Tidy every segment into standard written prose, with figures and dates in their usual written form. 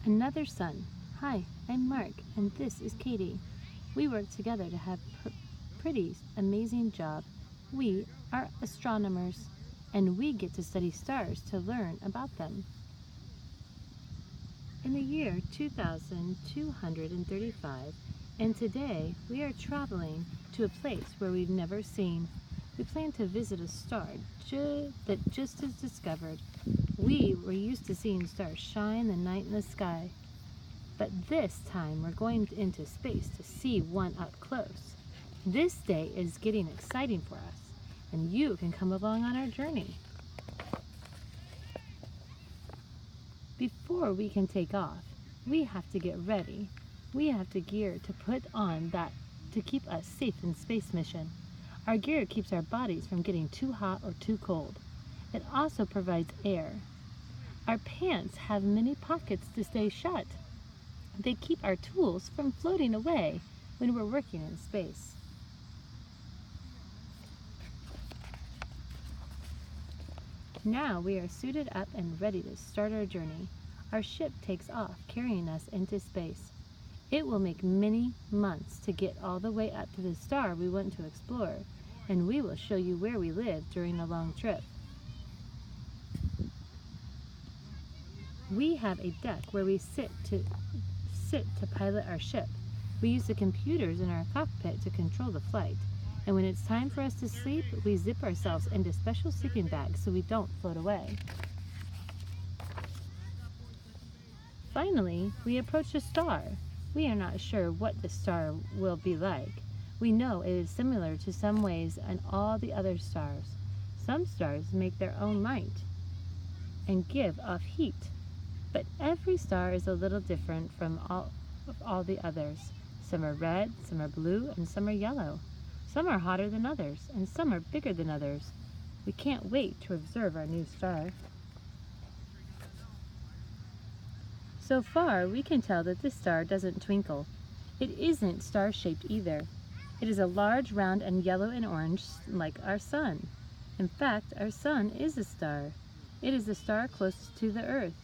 Another sun. Hi, I'm Mark, and this is Katie. We work together to have pretty amazing job. We are astronomers, and we get to study stars to learn about them. In the year 2235, and today we are traveling to a place where we've never seen. We plan to visit a star that just is discovered. We were used to seeing stars shine the night in the sky. But this time we're going into space to see one up close. This day is getting exciting for us, and you can come along on our journey. Before we can take off, we have to get ready. We have to gear to put on that to keep us safe in space mission. Our gear keeps our bodies from getting too hot or too cold. It also provides air. Our pants have many pockets to stay shut. They keep our tools from floating away when we're working in space. Now we are suited up and ready to start our journey. Our ship takes off, carrying us into space. It will make many months to get all the way up to the star we want to explore, and we will show you where we live during the long trip. We have a deck where we sit to pilot our ship. We use the computers in our cockpit to control the flight. And when it's time for us to sleep, we zip ourselves into special sleeping bags so we don't float away. Finally, we approach a star. We are not sure what the star will be like. We know it is similar to some ways in all the other stars. Some stars make their own light and give off heat. But every star is a little different from all the others. Some are red, some are blue, and some are yellow. Some are hotter than others, and some are bigger than others. We can't wait to observe our new star. So far, we can tell that this star doesn't twinkle. It isn't star-shaped either. It is a large, round, and yellow and orange like our sun. In fact, our sun is a star. It is the star closest to the Earth.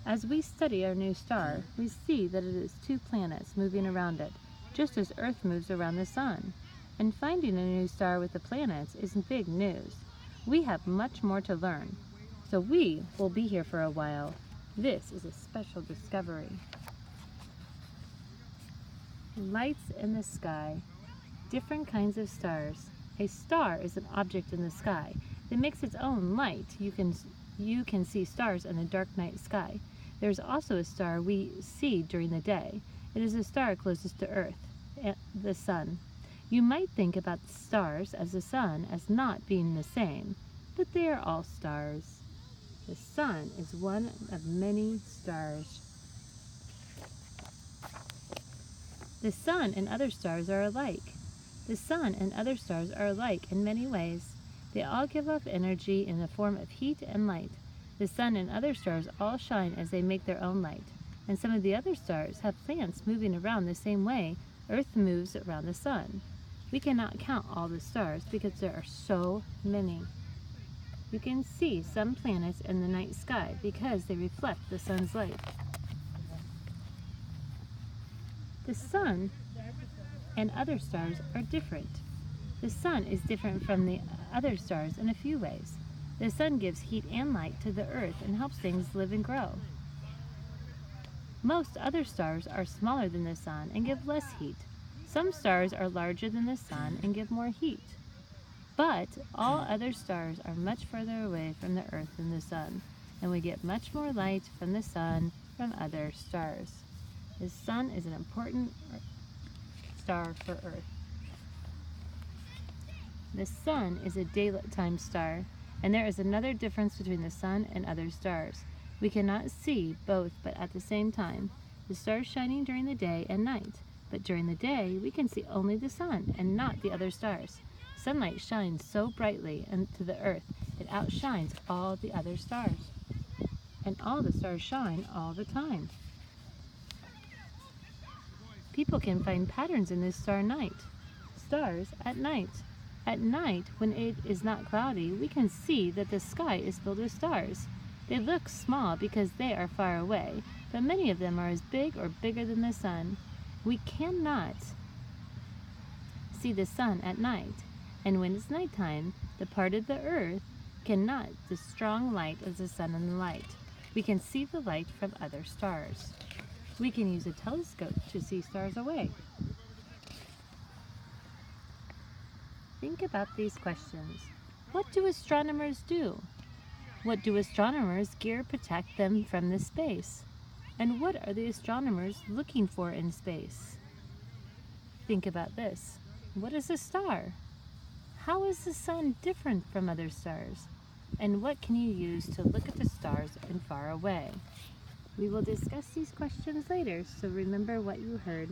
As we study our new star, we see that it is two planets moving around it, just as Earth moves around the sun. And finding a new star with the planets is big news. We have much more to learn, so we will be here for a while. This is a special discovery. Lights in the sky. Different kinds of stars. A star is an object in the sky that makes its own light. You can see stars in a dark night sky. There is also a star we see during the day. It is the star closest to Earth, the sun. You might think about stars as the sun as not being the same, but they are all stars. The sun is one of many stars. The sun and other stars are alike. The sun and other stars are alike in many ways. They all give off energy in the form of heat and light. The sun and other stars all shine as they make their own light. And some of the other stars have planets moving around the same way Earth moves around the sun. We cannot count all the stars because there are so many. You can see some planets in the night sky because they reflect the sun's light. The sun and other stars are different. The sun is different from the other stars in a few ways. The sun gives heat and light to the Earth and helps things live and grow. Most other stars are smaller than the sun and give less heat. Some stars are larger than the sun and give more heat. But all other stars are much further away from the Earth than the sun, and we get much more light from the sun from other stars. The sun is an important star for Earth. The sun is a daytime star, and there is another difference between the sun and other stars. We cannot see both, but at the same time. The stars shining during the day and night. But during the day, we can see only the sun and not the other stars. Sunlight shines so brightly into the Earth, it outshines all the other stars. And all the stars shine all the time. People can find patterns in this star night. Stars at night. At night, when it is not cloudy, we can see that the sky is filled with stars. They look small because they are far away, but many of them are as big or bigger than the sun. We cannot see the sun at night, and when it's nighttime, the part of the earth cannot the strong light of the sun and the light. We can see the light from other stars. We can use a telescope to see stars away. Think about these questions. What do astronomers do? What do astronomers' gear protect them from the space? And what are the astronomers looking for in space? Think about this. What is a star? How is the sun different from other stars? And what can you use to look at the stars and far away? We will discuss these questions later, so remember what you heard.